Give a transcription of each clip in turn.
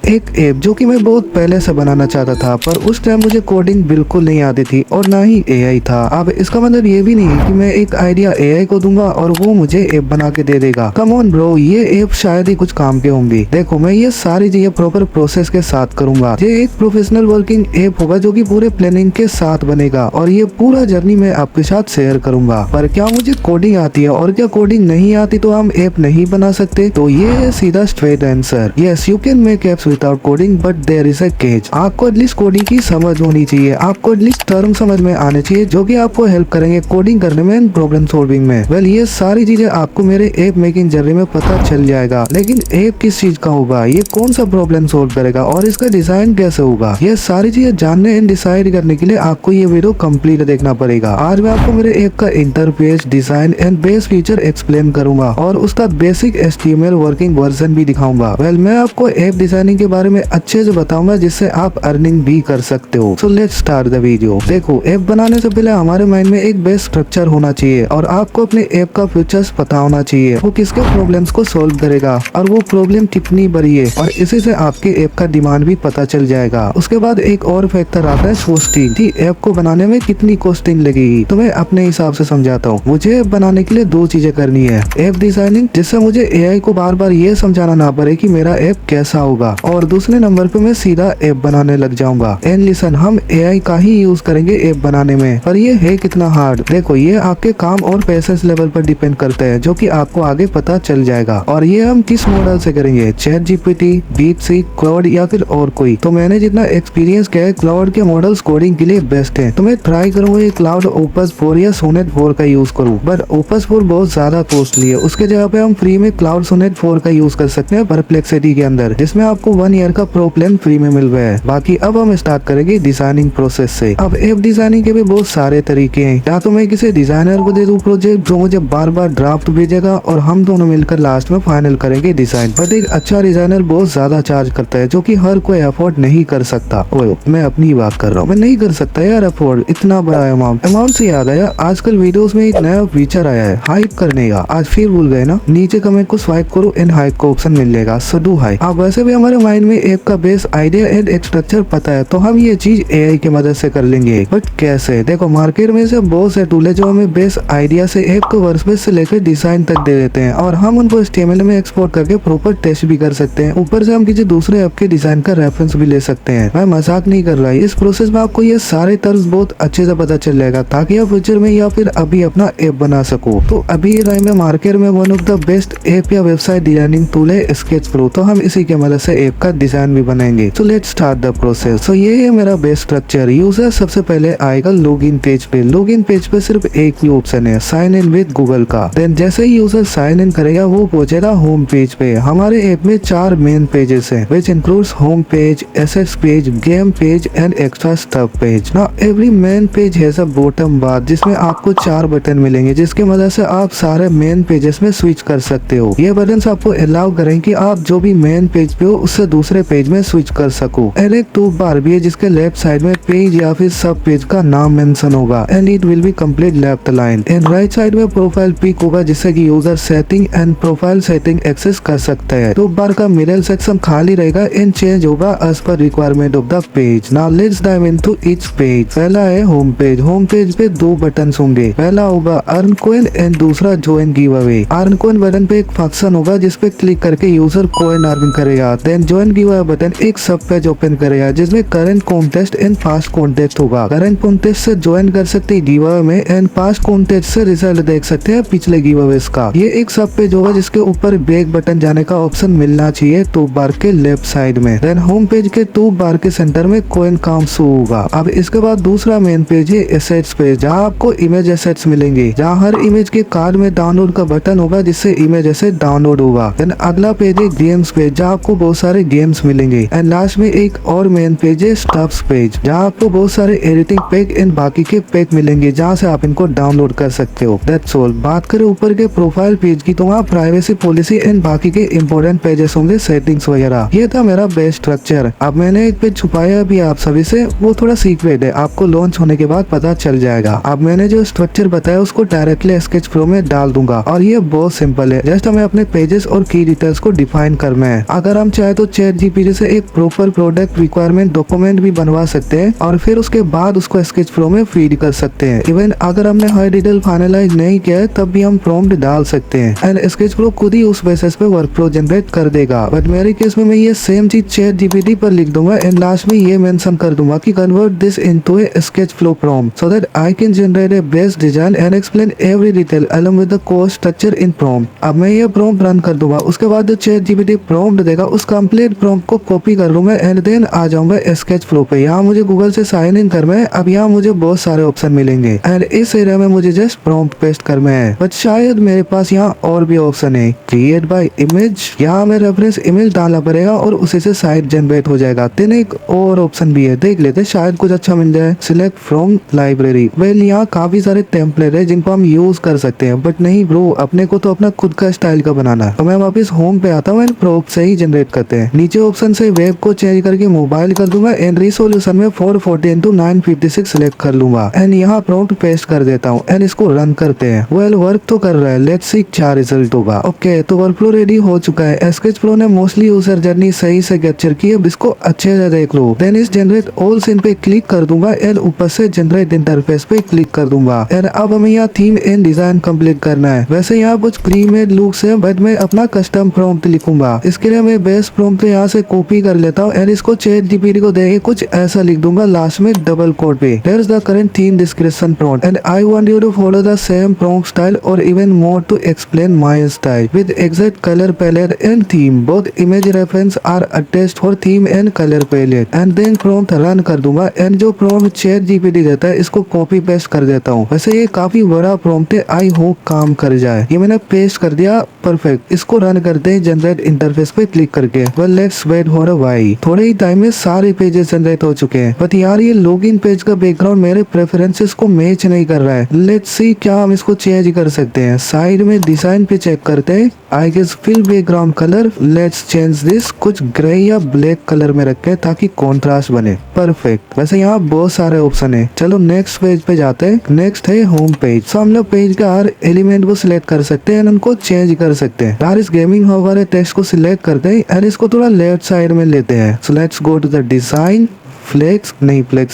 एक ऐप जो कि मैं बहुत पहले से बनाना चाहता था, पर उस टाइम मुझे कोडिंग बिल्कुल नहीं आती थी और ना ही एआई था। अब इसका मतलब ये भी नहीं है कि मैं एक आइडिया एआई को दूंगा और वो मुझे ऐप बना के दे देगा। कम ऑन ब्रो, ये ऐप शायद ही कुछ काम के होंगे। देखो, मैं ये सारी चीजें प्रॉपर प्रोसेस के साथ करूंगा। ये एक प्रोफेशनल वर्किंग ऐप होगा जो कि पूरे प्लानिंग के साथ बनेगा और ये पूरा जर्नी मैं आपके साथ शेयर करूंगा। पर क्या मुझे कोडिंग आती है और क्या कोडिंग नहीं आती तो हम ऐप नहीं बना सकते? तो ये है सीधा straight answer. Yes, you can make apps without coding but there is a catch. आपको एटलीस्ट कोडिंग की समझ होनी चाहिए, आपको एटलीस्ट टर्म समझ में आने चाहिए जो कि आपको हेल्प करेंगे कोडिंग करने में एंड प्रॉब्लम सॉल्विंग में। वेल, ये सारी चीजें आपको मेरे ऐप मेकिंग जर्नी में पता चल जाएगा। लेकिन ऐप किस चीज का होगा, ये कौन सा प्रॉब्लम सोल्व करेगा और इसका डिजाइन कैसे होगा, ये सारी चीजें जानने एंड डिसाइड करने के लिए आपको ये वीडियो कंप्लीट देखना पड़ेगा। आज मैं आपको मेरे ऐप का interface, design and base feature explain करूंगा और उसका बेसिक HTML वर्किंग वर्जन भी दिखाऊंगा। वेल, मैं आपको ऐप डिजाइनिंग के बारे में अच्छे से बताऊंगा जिससे आप अर्निंग भी कर सकते हो। सो लेट्स स्टार्ट द वीडियो। देखो, ऐप बनाने से पहले हमारे माइंड में एक बेस स्ट्रक्चर होना चाहिए और आपको अपने ऐप का फीचर्स पता होना चाहिए, वो किसके प्रॉब्लम्स को सोल्व करेगा और वो प्रॉब्लम कितनी बड़ी है, और इसी से आपके ऐप का डिमांड भी पता चल जाएगा। उसके बाद एक और फैक्टर आता है कॉस्टिंग, कि ऐप को बनाने में कितनी कॉस्टिंग लगेगी। तो मैं अपने हिसाब से समझाता हूँ। मुझे ऐप बनाने के लिए दो चीजें करनी है। ऐप डिजाइनिंग, जिससे मुझे एआई को बार बार ये समझाना ना पड़े कि मेरा ऐप कैसा होगा, और दूसरे नंबर पे मैं सीधा ऐप बनाने लग जाऊंगा। एंड लिसन, हम एआई का ही यूज करेंगे ऐप बनाने में, पर ये है कितना हार्ड। देखो, ये आपके काम और पेशेंस लेवल पर डिपेंड करते हैं, जो कि आपको आगे पता चल जाएगा। और ये हम किस मॉडल से करेंगे, चैट जीपीटी, डीपसीक, क्लाउड या फिर और कोई? तो मैंने जितना एक्सपीरियंस किया है, क्लाउड के मॉडल्स कोडिंग के लिए बेस्ट है। तो मैं ट्राई करूंगा ये क्लाउड ओपस 4 या सोनेट 4 का यूज करूं। बट ओपस 4 बहुत ज्यादा कॉस्टली है, उसके जगह पे हम फ्री में क्लाउड सोनेट 4 का यूज कर सकते हैं परप्लेक्सिटी के अंदर, जिसमें आपको 1 ईयर का प्रो प्लान फ्री में मिल रहा है। बाकी अब हम स्टार्ट करेंगे डिजाइनिंग प्रोसेस से। अब ऐप डिजाइनिंग के भी बहुत सारे तरीके हैं। या तो मैं किसी डिजाइनर को दे दूं प्रोजेक्ट जो मुझे बार बार ड्राफ्ट भेजेगा और हम दोनों मिलकर लास्ट में फाइनल करेंगे डिजाइन। बट एक अच्छा डिजाइनर बहुत ज्यादा चार्ज करता है, जो कि हर कोई अफोर्ड नहीं कर सकता। ओए, मैं अपनी बात कर रहा हूँ, मैं नहीं कर सकता यार अफोर्ड इतना बड़ा अमाउंट से याद आया, आजकल वीडियोस में एक नया फीचर आया है हाइप करने का। आज फिर भूल गए ना? नीचे कमेंट को स्वाइप करो एंड हाइप का ऑप्शन मिल जाएगा, सडू हाइप। अब वैसे भी हमारे माइंड में ऐप का बेस आइडिया एंड स्ट्रक्चर पता है, तो हम ये चीज एआई की मदद से कर लेंगे। बट कैसे? देखो, मार्केट में से बहुत से टूल है जो हमें बेस आइडिया से ऐप को वर्कस्पेस से लेकर डिजाइन तक दे देते हैं, और हम उनको HTML में एक्सपोर्ट करके प्रॉपर टेस्ट भी कर सकते हैं। ऊपर से हम किसी दूसरे ऐप के डिजाइन का रेफरेंस भी ले सकते हैं। मैं मजाक नहीं कर रहा, इस प्रोसेस में आपको ये सारे तर्ज बहुत अच्छे से पता चल जाएगा, ताकि आप फ्यूचर में या फिर अभी अपना ऐप बना सको। तो अभी टाइम में मार्केट में one of the best app या वेबसाइट डिजाइनिंग टूल है स्केच प्रो। तो हम इसी के मदद से ऐप का डिजाइन भी बनाएंगे। So let's start the process. So ये है मेरा बेस स्ट्रक्चर। यूजर सबसे पहले आएगा लॉगिन पेज पे। लॉगिन पेज पे सिर्फ एक ही ऑप्शन है, साइन इन विद गूगल का। देन जैसे ही यूजर साइन इन करेगा, वो पहुंचेगा होम पेज पे। हमारे ऐप में 4 मेन पेजेस हैं, which includes home page, assets page, game page and extra stuff page. Now every main page has a bottom बार, जिसमें आपको 4 बटन मिलेंगे, जिसकी मदद से आप सारे मेन पेजेस में स्विच कर सकते हो। ये बटन आपको अलाउ करें कि आप जो भी मेन पेज पे हो उससे दूसरे पेज में स्विच कर सको। एंड एक टूल बार भी है, जिसके लेफ्ट साइड में पेज या फिर सब पेज का नाम मेंशन होगा and it will be complete left line. And right side में प्रोफाइल पिक होगा, जिससे कि user setting and profile setting access कर सकता है। टॉप बार का मिडिल सेक्शन खाली रहेगा एंड चेंज होगा as per requirement of the page. Now let's dive into each page. पहला है होम पेज। होम पेज पे 2 बटन होंगे, पहला होगा अर्न कॉइन एंड दूसरा join give away. Earn coin button पे एक फंक्शन होगा, जिसपे क्लिक करके यूजर कॉइन अर्न करेगा। Then join give away button एक सब पेज ओपन करेगा, जिसमें current contest and past contest होगा। करंट कॉन्टेस्ट से ज्वाइन कर सकते हैं गिव अवे में एंड पास्ट कॉन्टेस्ट से रिजल्ट देख सकते हैं पिछले गिव अवेज का। ये एक सब पेज होगा, जिसके ऊपर बैक बटन जाने का ऑप्शन मिलना चाहिए टॉप बार के लेफ्ट साइड में। देन होम पेज के टॉप बार के सेंटर में कॉइन काउंट शो होगा। अब इसके बाद दूसरा मेन पेज है एसेट्स पेज, जहाँ आपको इमेज एसेट्स मिलेंगे, जहाँ हर इमेज के कार्ड में डाउनलोड का बटन होगा, जिससे इमेज एसेट डाउनलोड होगा। देन अगला पेज है गेम्स पेज, जहाँ आपको बहुत सारे गेम्स मिलेंगे। एंड लास्ट में एक और मेन पेज है स्टफ्स पेज, जहाँ आपको बहुत सारे एडिटिंग पैक एंड बाकी के पैक मिलेंगे, जहाँ से आप इनको डाउनलोड कर सकते हो। That's all. बात करें ऊपर के प्रोफाइल पेज की, तो वहाँ प्राइवेसी पॉलिसी एंड बाकी के इंपॉर्टेंट पेजेस होंगे, सेटिंग्स वगैरह। ये था मेरा बेस्ट स्ट्रक्चर। अब मैंने एक पेज छुपाया भी आप सभी से, वो थोड़ा सीक्रेट है, आपको लॉन्च होने के बाद पता चल जाएगा। अब मैंने जो स्ट्रक्चर बताया उसको डायरेक्टली स्केच प्रो में डाल दूंगा, और ये बहुत सिंपल है। जस्ट हमें अपने पेजेस और की डिटेल्स को डिफाइन करना है। अगर हम चाहे तो चैट जीपीटी से एक प्रॉपर प्रोडक्ट रिक्वायरमेंट डॉक्यूमेंट भी बनवा सकते हैं और फिर उसके बाद उसको स्केच प्रो में फीड कर सकते हैं। इवन अगर हमने हर डिटेल फाइनलाइज नहीं किया है तब भी हम प्रॉम्प्ट डाल सकते हैं एंड स्केच प्रो खुद ही उस बेसिस पे वर्क फ्लो जनरेट कर देगा। बट मेरे केस में मैं ये सेम चीज चैट जीपीटी पर लिख दूंगा एंड लास्ट में ये मेंशन कर दूंगा कि convert this into A sketch flow prompt so that I can generate a best design and explain every detail along with the code structure in prompt. अब मैं ये प्रॉम्प्ट रन कर दूंगा, उसके बाद जो चैट जीपीटी प्रॉम्प्ट देगा उस कंप्लीट प्रॉम्प्ट को कॉपी कर लूंगा एंड देन आ जाऊंगा स्केच फ्लो पे। यहाँ मुझे गूगल से साइन इन करना है। अब यहाँ मुझे बहुत सारे ऑप्शन मिलेंगे एंड इस एरिया में मुझे जस्ट प्रॉम्प्ट पेस्ट करना है। बट शायद मेरे पास यहाँ और भी ऑप्शन है, क्रिएट बाय इमेज। यहाँ हमें रेफरेंस इमेज डालना पड़ेगा और उसी से साइट जनरेट हो जाएगा। देन एक और ऑप्शन भी है, देख लेते शायद कुछ अच्छा मिल जाए। Select from library. वेल यहाँ काफी सारे टेम्पलेट है जिनको हम यूज कर सकते हैं, बट नहीं ब्रो, अपने को तो अपना खुद का स्टाइल का बनाना है। तो मैं वापस होम पे आता हूँ एंड प्रॉम्प्ट से ही जनरेट करते हैं। नीचे ऑप्शन से वेब को चेंज करके मोबाइल कर दूंगा एंड रिसोल्यूशन में 440x956 सिलेक्ट कर लूंगा एंड यहाँ प्रॉम्प्ट पेस्ट कर देता हूँ एंड इसको रन करते हैं। वेल वर्क तो कर रहा है, लेट्स सी क्या रिजल्ट होगा। ओके तो वर्कफ्लो रेडी हो चुका है। स्केच प्रो ने मोस्टली यूजर जर्नी सही से कैप्चर की है। अब इसको अच्छे से देख लो। देन इस जनरेट ऑल सीन पे क्लिक कर दूंगा एंड ऊपर से जनरेट इंटरफेस पे क्लिक कर दूंगा एंड अब हमें यहाँ थीम एंड डिजाइन कंप्लीट करना है। वैसे यहाँ कुछ प्री मेड लुक्स है बट मैं अपना कस्टम प्रॉम्प्ट लिखूंगा। इसके लिए मैं बेस प्रॉम्प्ट यहाँ से कॉपी कर लेता हूँ एंड इसको चैट जीपीटी को देके कुछ ऐसा लिख दूंगा लास्ट में डबल कोट पे। Here's the current theme description prompt and I want you to follow the same prompt style or even more to explain my style with exact color palette and theme. Both image reference are attached for theme and color palette and then prompt run कर दूंगा and जो prompt chat GPT देता है इसको copy paste कर देता हूँ। वैसे ये काफी बड़ा prompt है, आई होप काम कर जाए। ये मैंने पेस्ट कर दिया, परफेक्ट। इसको रन करते हैं जनरेट इंटरफेस पे क्लिक करके। Well let's wait for a while. थोड़े ही टाइम में सारे पेजेस जनरेट हो चुके हैं बट यार ये लॉगिन पेज का बैकग्राउंड मेरे प्रेफरेंसेस को मैच नहीं कर रहा है। लेट्स सी क्या हम इसको चेंज कर सकते हैं। साइड में डिजाइन पे चेक करते हैं। I guess fill background colour, let's change this, कुछ ग्रे या ब्लैक कलर में रखे ताकि कॉन्ट्रास्ट बने। परफेक्ट। वैसे यहाँ बहुत सारे ऑप्शन है, चलो नेक्स्ट पेज पे जाते हैं। नेक्स्ट है होम पेज। सो हम लोग पेज का हर एलिमेंट को सिलेक्ट कर सकते हैं, उनको चेंज कर सकते हैं। यार इस गेमिंग हब वाले टेक्स्ट को सिलेक्ट करते हैं और इसको थोड़ा लेफ्ट साइड में लेते हैं। So let's go to the design, flex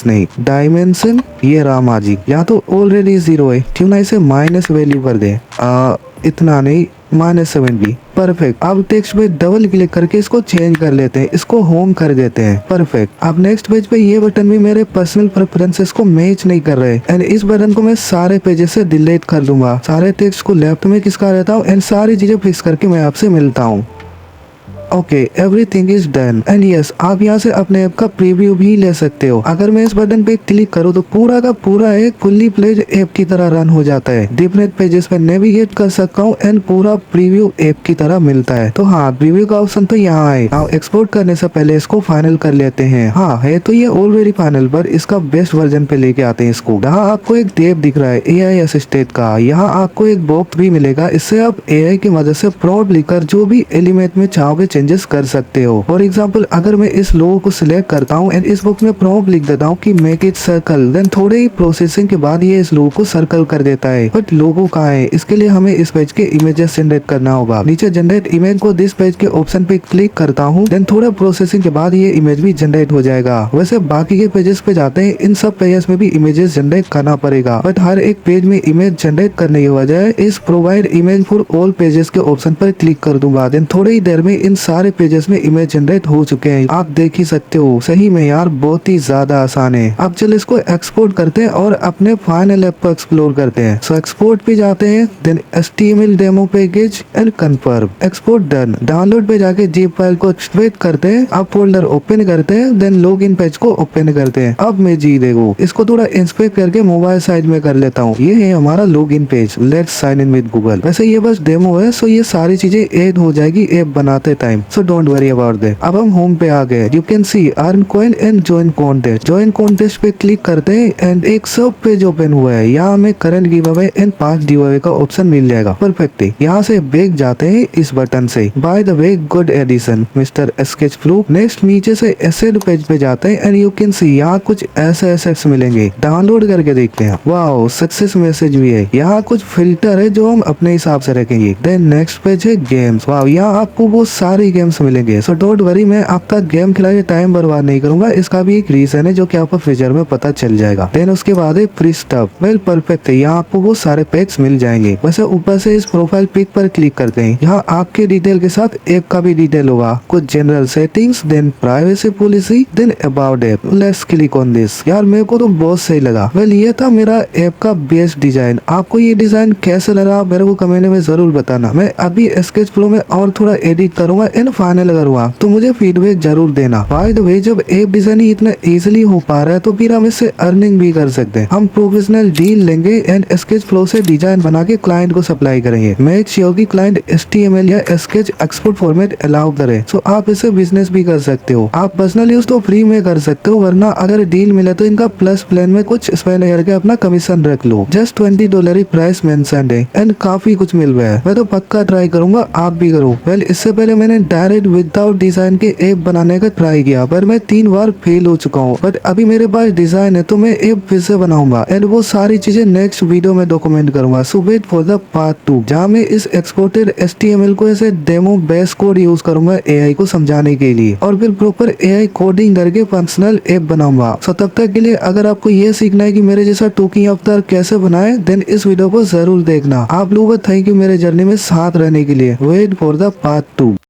नहीं, डायमेंशन, ये रामा जी यहाँ तो ऑलरेडी 0 है, क्यों ना इसे माइनस वैल्यू कर दे। इतना नहीं, -7 भी। परफेक्ट। अब टेक्स्ट पे डबल क्लिक करके इसको चेंज कर लेते हैं, इसको होम कर देते हैं। परफेक्ट। अब नेक्स्ट पेज पे ये बटन भी मेरे पर्सनल प्रेफरेंसेस को मैच नहीं कर रहे एंड इस बटन को मैं सारे पेजेस से डिलीट कर दूंगा। सारे टेक्स्ट को लेफ्ट में किसका रहता हूँ एंड सारी चीजें फिक्स करके मैं आपसे मिलता हूँ। Okay everything is done and yes, आप यहाँ से अपने ऐप का प्रीव्यू भी ले सकते हो। अगर मैं इस बटन पे क्लिक करूँ तो पूरा का पूरा एक फुल्ली प्लेज ऐप की तरह रन हो जाता है। डिफरेंट पेजेस पे नेविगेट कर सकता हूँ एंड पूरा प्रीव्यू ऐप की तरह मिलता है। तो हाँ, प्रीव्यू का ऑप्शन तो यहाँ है। हाँ, एक्सपोर्ट करने से पहले इसको फाइनल कर लेते हैं। हाँ है तो ये ऑलरेडी फाइनल, पर इसका बेस्ट वर्जन पे लेके आते हैं इसको। यहाँ आपको एक टैब दिख रहा है AI असिस्टेंट का। यहाँ आपको एक बॉक्स भी मिलेगा, इससे आप AI की मदद से प्रॉम्प्ट लिखकर जो भी एलिमेंट में चाहोगे चेंजेस कर सकते हो। फॉर एग्जाम्पल अगर मैं इस लोगो को सिलेक्ट करता हूँ एंड इस बॉक्स में प्रॉम्प्ट लिख देता हूँ कि मेक इट सर्कल, देन थोड़े ही प्रोसेसिंग के बाद ये इस लोगो को सर्कल कर देता है। बट लोगो कहाँ है, इसके लिए हमें इस पेज के इमेजेस जनरेट करना होगा। नीचे जनरेट इमेज को दिस पेज के ऑप्शन पे क्लिक करता हूँ, देन थोड़ा प्रोसेसिंग के बाद ये इमेज भी जनरेट हो जाएगा। वैसे बाकी के पेजेस पे जाते हैं, इन सब पेजेस में भी इमेजेस जनरेट करना पड़ेगा, बट हर एक पेज में इमेज जनरेट करने की वजह इस provide image for all pages के ऑप्शन पर क्लिक कर दूंगा। देन थोड़ी ही देर में इन सारे पेजेस में इमेज जनरेट हो चुके हैं। आप देख ही सकते हो, सही में यार बहुत ही ज्यादा आसान है। अब चलो इसको एक्सपोर्ट करते हैं और अपने फाइनल ऐप को एक्सप्लोर करते हैं। सो एक्सपोर्ट पे जाते हैं, then HTML demo package and confirm. Export done. Download पे जाके जिप फाइल को एक्सट्रैक्ट करते हैं। अब फोल्डर ओपन करते हैं, देन लॉगिन पेज को ओपन करते हैं। अब मैं जी देखो इसको थोड़ा इंस्पेक्ट करके मोबाइल साइज में कर लेता हूँ। ये है हमारा login page. Let's sign in with Google. वैसे ये बस डेमो है, सो ये सारी चीजें ऐड हो जाएगी ऐप बनाते time, so don't worry about that. अब हम होम पे आ गए। You can see earn coin and join contest. Join contest पे क्लिक करते हैं एंड एक सब पेज ओपन हुआ है। यहाँ हमें current give away and 5 give away का ऑप्शन मिल जाएगा। परफेक्ट है। यहाँ से बैक जाते हैं इस बटन से। By the way good addition mister Sketch Flow. Next नीचे से एसेट पेज पे जाते हैं एंड यू कैन सी यहाँ कुछ ऐसे एसेट्स मिलेंगे। डाउनलोड करके देखते हैं। वाओ सक्सेस मैसेज भी है। यहाँ कुछ फिल्टर है जो हम अपने हिसाब से रखेंगे। देन नेक्स्ट पेज है गेम्स। वाओ यहाँ आपको वो सारे फ्री गेम्स मिलेंगे। सो डोंट वरी, मैं आपका गेम खिला के टाइम बर्बाद नहीं करूंगा। इसका भी एक रीजन है जो कि आपको फ्यूचर में पता चल जाएगा। देन उसके बाद है फ्री स्टफ। वेल परफेक्ट है, यहाँ आपको वो सारे पैक्स मिल जाएंगे। वैसे ऊपर से इस प्रोफाइल पिक पर क्लिक करते हैं, यहाँ आपके डिटेल के साथ ऐप का भी डिटेल होगा, कुछ general settings, then privacy policy, then about app. Let's click on this. यार मेरे को तो बहुत सही लगा। वेल ये था मेरा ऐप का बेस्ट डिजाइन। आपको ये डिजाइन कैसे लगा मेरे को कमेंट में जरूर बताना। मैं अभी स्केच प्रो में और थोड़ा एडिट करूंगा एंड फाइनल करूंगा, तो मुझे फीडबैक जरूर देना। बाय द वे, जब ऐप डिजाइन ही इतना इजीली हो पा रहा है तो फिर हम इससे अर्निंग भी कर सकते हैं। हम प्रोफेशनल डील लेंगे एंड स्केच फ्लो से डिजाइन बना के क्लाइंट को सप्लाई करेंगे। मेक श्योर कि क्लाइंट HTML या स्केच एक्सपोर्ट फॉर्मेट अलाउ करे। सो आप इससे बिजनेस भी कर सकते हो। आप पर्सनल यूज तो फ्री में कर सकते हो, वरना अगर डील मिले तो इनका प्लस प्लान में कुछ स्पेंड करके अपना कमीशन रख लो। जस्ट $20 ही प्राइस मेंशन है एंड काफी कुछ मिल रहा है। मैं तो पक्का ट्राई करूंगा, आप भी करो। वेल इससे पहले मैंने डायरेक्ट विदाउट डिजाइन के ऐप बनाने का ट्राई किया, पर मैं 3 बार फेल हो चुका हूँ। बट अभी मेरे पास डिजाइन है तो मैं ऐप फिर से बनाऊंगा एंड वो सारी चीजें नेक्स्ट वीडियो में डॉक्यूमेंट करूंगा। सो वेट फॉर द पार्ट 2, जहाँ मैं इस एक्सपोर्टेड HTML को ऐसे डेमो बेस कोड यूज करूंगा AI को समझाने के लिए, और फिर प्रॉपर AI कोडिंग करके फंक्शनल ऐप बनाऊंगा। सो तब तक के लिए अगर आपको ये सीखना है कि मेरे जैसा टोकिंग अवतार कैसे बनाए, देन इस वीडियो को जरूर देखना। आप लोगों को थैंक यू मेरे जर्नी में साथ रहने के लिए। Wait for the part 2।